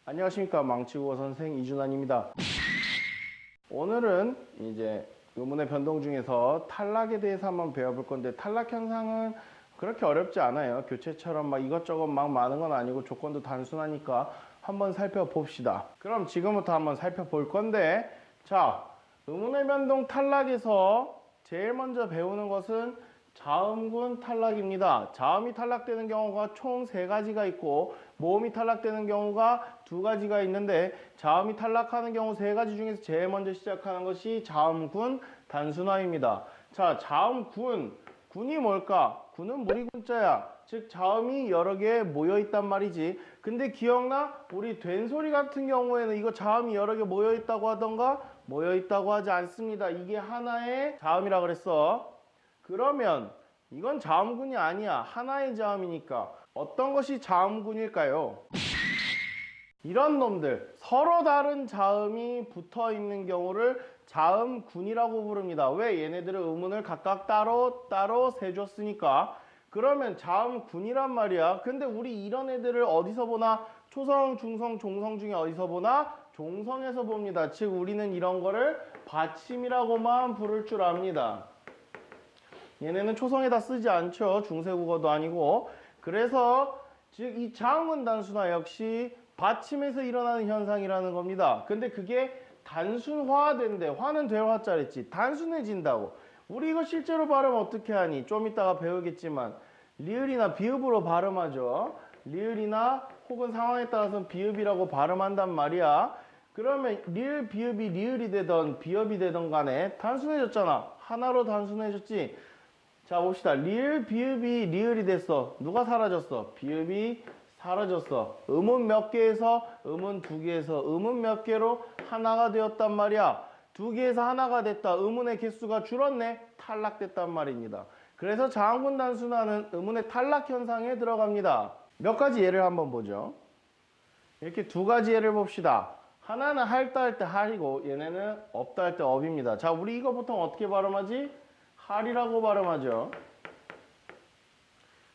안녕하십니까, 망치국어 선생 이준환입니다. 오늘은 이제 의문의 변동 중에서 탈락에 대해서 한번 배워볼 건데, 탈락 현상은 그렇게 어렵지 않아요. 교체처럼 막 이것저것 막 많은 건 아니고 조건도 단순하니까 한번 살펴봅시다. 그럼 지금부터 한번 살펴볼 건데, 자, 의문의 변동 탈락에서 제일 먼저 배우는 것은 자음군 탈락입니다. 자음이 탈락되는 경우가 총 3가지가 있고 모음이 탈락되는 경우가 2가지가 있는데, 자음이 탈락하는 경우 3가지 중에서 제일 먼저 시작하는 것이 자음군 단순화입니다. 자, 자음군, 군이 뭘까? 군은 무리군자야. 즉 자음이 여러 개 모여있단 말이지. 근데 기억나? 우리 된소리 같은 경우에는 이거 자음이 여러 개 모여있다고 하던가 모여있다고 하지 않습니다. 이게 하나의 자음이라 그랬어. 그러면 이건 자음군이 아니야. 하나의 자음이니까. 어떤 것이 자음군일까요? 이런 놈들, 서로 다른 자음이 붙어 있는 경우를 자음군이라고 부릅니다. 왜? 얘네들은 의문을 각각 따로 세줬으니까. 그러면 자음군이란 말이야. 근데 우리 이런 애들을 어디서 보나? 초성, 중성, 종성 중에 어디서 보나? 종성에서 봅니다. 즉 우리는 이런 거를 받침이라고만 부를 줄 압니다. 얘네는 초성에다 쓰지 않죠. 중세국어도 아니고. 그래서 즉 이 자음군 단순화 역시 받침에서 일어나는 현상이라는 겁니다. 근데 그게 단순화된대. 화는 될 화자랬지. 단순해진다고. 우리 이거 실제로 발음 어떻게 하니? 좀 이따가 배우겠지만 리을이나 비읍으로 발음하죠. 리을이나 혹은 상황에 따라서는 비읍이라고 발음한단 말이야. 그러면 리을, 비읍이 리을이 되던 비읍이 되던 간에 단순해졌잖아. 하나로 단순해졌지. 자, 봅시다. 리을, 비읍이 리을이 됐어. 누가 사라졌어? 비읍이 사라졌어. 음은 몇 개에서 음은 2개에서 음은 몇 개로 하나가 되었단 말이야. 2개에서 하나가 됐다. 음운의 개수가 줄었네. 탈락됐단 말입니다. 그래서 자음군 단순화는 음운의 탈락 현상에 들어갑니다. 몇 가지 예를 한번 보죠. 이렇게 2가지 예를 봅시다. 하나는 할다 할 때 할이고 얘네는 없다 할 때 업입니다. 자, 우리 이거 보통 어떻게 발음하지? 할이라고 발음하죠.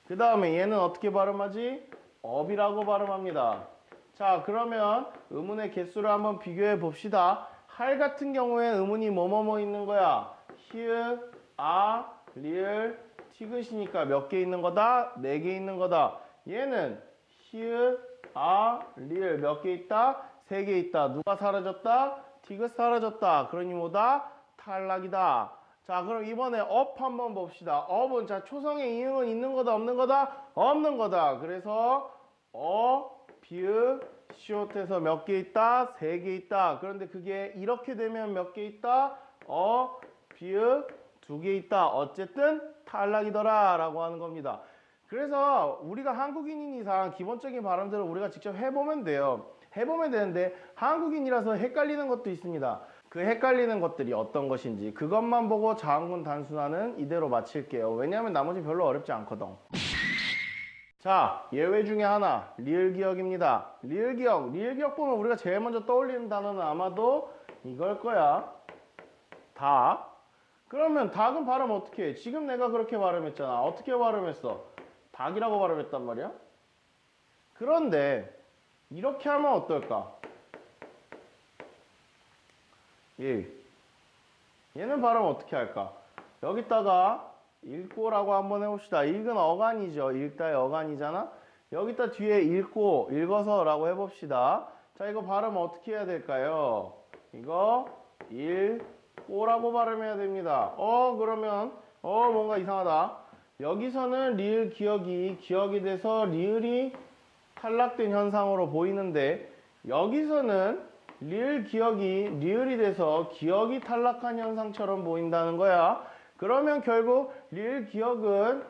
그 다음에 얘는 어떻게 발음하지? 업이라고 발음합니다. 자, 그러면 의문의 개수를 한번 비교해 봅시다. 할 같은 경우에 의문이 뭐뭐뭐 있는 거야? 히읗, 아, 리을, 티귿이니까 몇 개 있는 거다? 4개 있는 거다. 얘는 히읗, 아, 리을 몇 개 있다? 3개 있다. 누가 사라졌다? 티귿 사라졌다. 그러니 뭐다? 탈락이다. 자, 그럼 이번에 업 한번 봅시다. 업은 자, 초성에 이응은 있는 거다 없는 거다? 없는 거다. 그래서 비읍, 시옷에서 몇 개 있다? 3개 있다. 그런데 그게 이렇게 되면 몇 개 있다? 비읍, 2개 있다. 어쨌든 탈락이더라 라고 하는 겁니다. 그래서 우리가 한국인인 이상 기본적인 발음들을 우리가 직접 해보면 돼요. 해보면 되는데 한국인이라서 헷갈리는 것도 있습니다. 그 헷갈리는 것들이 어떤 것인지 그것만 보고 자음군 단순화는 이대로 마칠게요. 왜냐하면 나머지 별로 어렵지 않거든. 자, 예외 중에 하나 리을기억입니다. 리을기억 보면 우리가 제일 먼저 떠올리는 단어는 아마도 이걸 거야. 닭. 그러면 닭은 발음 어떻게 해? 지금 내가 그렇게 발음했잖아. 어떻게 발음했어? 닭이라고 발음했단 말이야. 그런데 이렇게 하면 어떨까? 얘는 발음 어떻게 할까? 여기다가 읽고라고 한번 해봅시다. 읽은 어간이죠. 읽다의 어간이잖아. 여기다 뒤에 읽고, 읽어서라고 해봅시다. 자, 이거 발음 어떻게 해야 될까요? 이거 읽고라고 발음해야 됩니다. 그러면 뭔가 이상하다. 여기서는 리을 기억이 돼서 리을이 탈락된 현상으로 보이는데, 여기서는 리을 기억이 리을이 돼서 기억이 탈락한 현상처럼 보인다는 거야. 그러면 결국 리을 기억은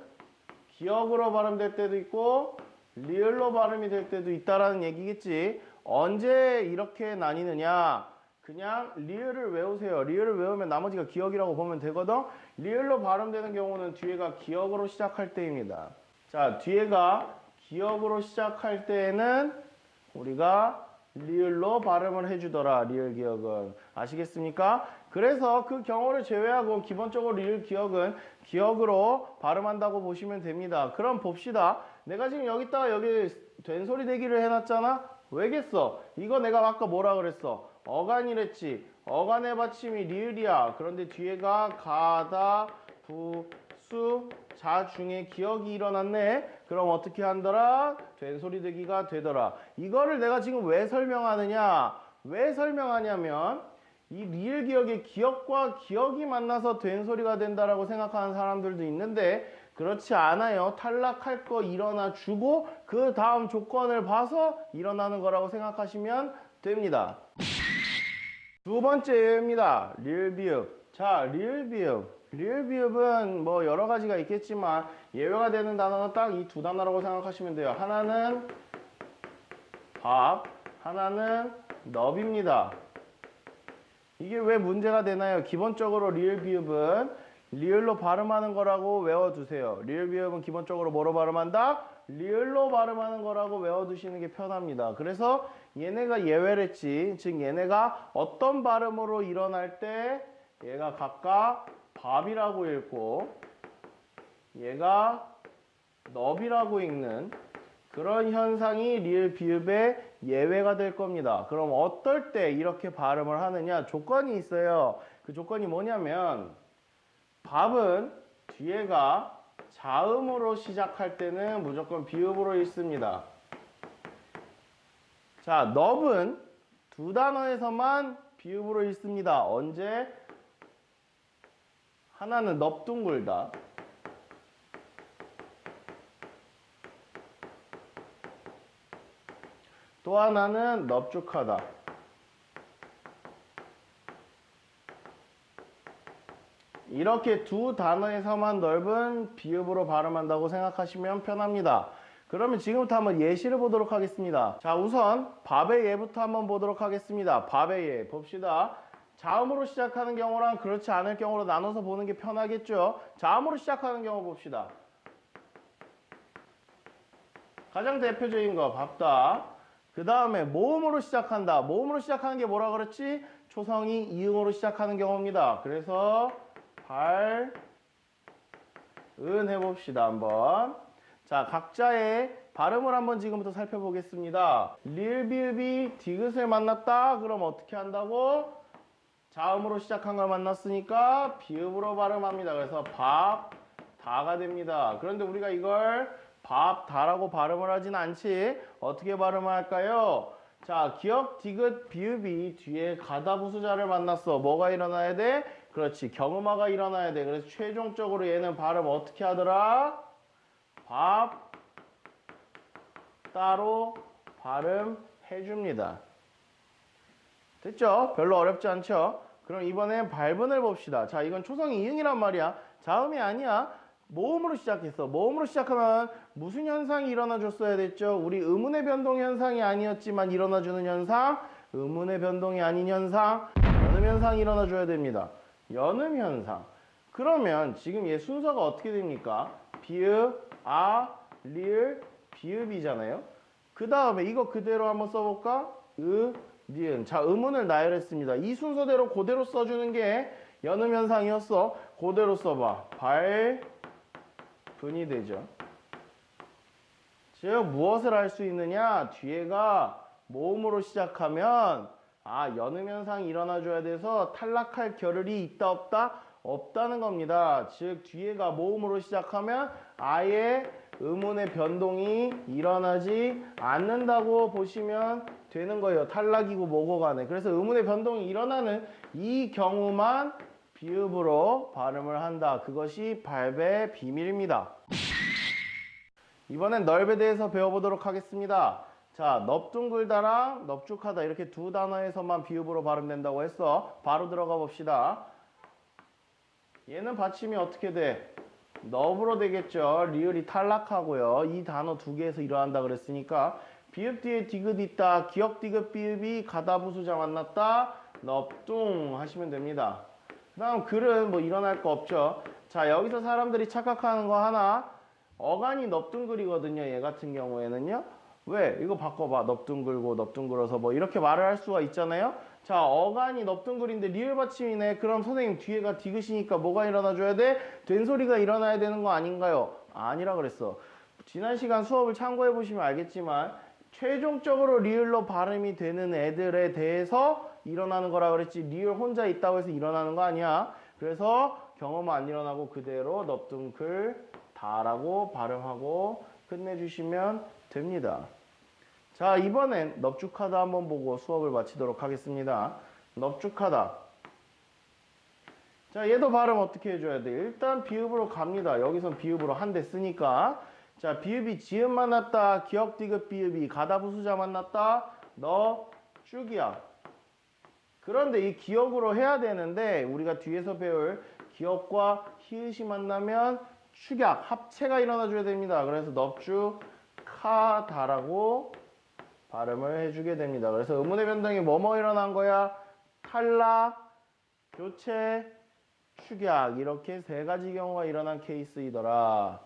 기억으로 발음될 때도 있고 리을로 발음이 될 때도 있다라는 얘기겠지. 언제 이렇게 나뉘느냐? 그냥 리을을 외우세요. 리을을 외우면 나머지가 기억이라고 보면 되거든. 리을로 발음되는 경우는 뒤에가 기억으로 시작할 때입니다. 자, 뒤에가 기억으로 시작할 때에는 우리가 리을로 발음을 해주더라. 리을 기억은. 아시겠습니까? 그래서 그 경우를 제외하고 기본적으로 리을 기억은 기억으로 발음한다고 보시면 됩니다. 그럼 봅시다. 내가 지금 여기다가 여기 된소리 대기를 해놨잖아. 왜겠어? 이거 내가 아까 뭐라 그랬어? 어간이랬지. 어간의 받침이 리을이야. 그런데 뒤에가 가다, 부, 수, 자 중에 기억이 일어났네. 그럼 어떻게 한더라? 된소리 되기가 되더라. 이거를 내가 지금 왜 설명하느냐? 왜 설명하냐면 이 리을 기억의 기억과 기억이 만나서 된소리가 된다라고 생각하는 사람들도 있는데 그렇지 않아요. 탈락할 거 일어나 주고 그 다음 조건을 봐서 일어나는 거라고 생각하시면 됩니다. 두 번째 예입니다. 리을 비읍. 자, 리을 비읍. 리을 비읍은 뭐 여러 가지가 있겠지만 예외가 되는 단어는 딱 이 두 단어라고 생각하시면 돼요. 하나는 밥, 하나는 넙입니다. 이게 왜 문제가 되나요? 기본적으로 리을 비읍은 리을로 발음하는 거라고 외워두세요. 리을 비읍은 기본적으로 뭐로 발음한다? 리을로 발음하는 거라고 외워두시는 게 편합니다. 그래서 얘네가 예외랬지. 즉 얘네가 어떤 발음으로 일어날 때 얘가 각각 밥이라고 읽고 얘가 넙이라고 읽는 그런 현상이 리을 비읍의 예외가 될 겁니다. 그럼 어떨 때 이렇게 발음을 하느냐? 조건이 있어요. 그 조건이 뭐냐면 밥은 뒤에가 자음으로 시작할 때는 무조건 비읍으로 읽습니다. 자, 넙은 두 단어에서만 비읍으로 읽습니다. 언제? 하나는 넙둥글다. 또 하나는 넙죽하다. 이렇게 두 단어에서만 넓은 비읍으로 발음한다고 생각하시면 편합니다. 그러면 지금부터 한번 예시를 보도록 하겠습니다. 자, 우선 밥의 예부터 한번 보도록 하겠습니다. 밥의 예 봅시다. 자음으로 시작하는 경우랑 그렇지 않을 경우로 나눠서 보는 게 편하겠죠. 자음으로 시작하는 경우 봅시다. 가장 대표적인 거 밥다. 그 다음에 모음으로 시작한다. 모음으로 시작하는 게 뭐라 그랬지? 초성이 이응으로 시작하는 경우입니다. 그래서 발, 은 해봅시다. 한번. 자, 각자의 발음을 한번 지금부터 살펴보겠습니다. 리을, 비읍이 디귿을 만났다. 그럼 어떻게 한다고? 자음으로 시작한 걸 만났으니까 비읍으로 발음합니다. 그래서 밥, 다가 됩니다. 그런데 우리가 이걸 밥, 다라고 발음을 하진 않지. 어떻게 발음을 할까요? 자, 기역, 디귿, 비읍이 뒤에 가다 부수자를 만났어. 뭐가 일어나야 돼? 그렇지. 경음화가 일어나야 돼. 그래서 최종적으로 얘는 발음 어떻게 하더라? 밥, 따로 발음해줍니다. 됐죠? 별로 어렵지 않죠? 그럼 이번엔 발분을 봅시다. 자, 이건 초성이 이응이란 말이야. 자음이 아니야. 모음으로 시작했어. 모음으로 시작하면 무슨 현상이 일어나줬어야 됐죠? 우리 의문의 변동 현상이 아니었지만 일어나주는 현상, 의문의 변동이 아닌 현상, 연음 현상이 일어나줘야 됩니다. 연음 현상. 그러면 지금 얘 순서가 어떻게 됩니까? 비읍, 아, 리을, 비읍이잖아요. 그 다음에 이거 그대로 한번 써볼까? 니은. 자, 음운을 나열했습니다. 이 순서대로 그대로 써주는 게 연음 현상이었어. 그대로 써봐. 분이 되죠. 즉 무엇을 할 수 있느냐? 뒤에가 모음으로 시작하면 연음 현상이 일어나줘야 돼서 탈락할 겨를이 있다 없다? 없다는 겁니다. 즉 뒤에가 모음으로 시작하면 아예 음운의 변동이 일어나지 않는다고 보시면 되는 거예요. 탈락이고 뭐고 간에. 그래서 음운의 변동이 일어나는 이 경우만 비읍으로 발음을 한다. 그것이 발배의 비밀입니다. 이번엔 널에 대해서 배워보도록 하겠습니다. 자, 넙둥글다랑 넙죽하다 이렇게 두 단어에서만 비읍으로 발음된다고 했어. 바로 들어가 봅시다. 얘는 받침이 어떻게 돼? 넙으로 되겠죠. 리을이 탈락하고요. 이 단어 두 개에서 일어난다 그랬으니까 비읍 뒤에 디귿 있다. 기역 디귿 비읍이 가다 부수자 만났다. 넙둥 하시면 됩니다. 그 다음 글은 뭐 일어날 거 없죠. 자, 여기서 사람들이 착각하는 거 하나. 어간이 넙둥글이거든요. 얘 같은 경우에는요. 왜? 이거 바꿔봐. 넙둥글고 넙둥글어서 뭐 이렇게 말을 할 수가 있잖아요. 자, 어간이 넙둥글인데 리을 받침이네. 그럼 선생님 뒤에가 디귿이니까 뭐가 일어나줘야 돼? 된소리가 일어나야 되는 거 아닌가요? 아니라 그랬어. 지난 시간 수업을 참고해 보시면 알겠지만 최종적으로 리을로 발음이 되는 애들에 대해서 일어나는 거라 그랬지 리을 혼자 있다고 해서 일어나는 거 아니야. 그래서 경험 안 일어나고 그대로 넙둥클 다라고 발음하고 끝내주시면 됩니다. 자, 이번엔 넙죽하다 한번 보고 수업을 마치도록 하겠습니다. 넙죽하다. 자, 얘도 발음 어떻게 해줘야 돼? 일단 비읍으로 갑니다. 여기선 비읍으로 한 대 쓰니까. 자, 비읍이 지읍 만났다. 기역, 디귿, 비읍이 가다 부수자 만났다. 너 쭉이야. 그런데 이 기역으로 해야 되는데 우리가 뒤에서 배울 기역과 히읗이 만나면 축약, 합체가 일어나줘야 됩니다. 그래서 넙죽, 카다라고 발음을 해주게 됩니다. 그래서 의문의 변동이 뭐뭐 일어난 거야? 탈락, 교체, 축약 이렇게 세 가지 경우가 일어난 케이스이더라.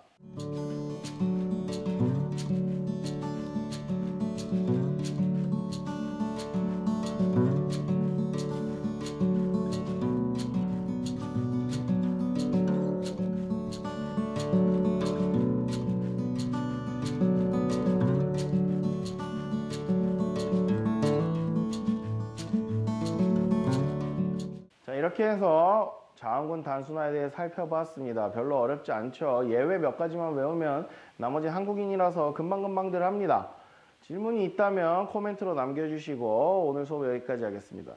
자, 이렇게 해서 자음군 단순화에 대해 살펴봤습니다. 별로 어렵지 않죠. 예외 몇 가지만 외우면 나머지 한국인이라서 금방금방들 합니다. 질문이 있다면 코멘트로 남겨주시고 오늘 수업 여기까지 하겠습니다.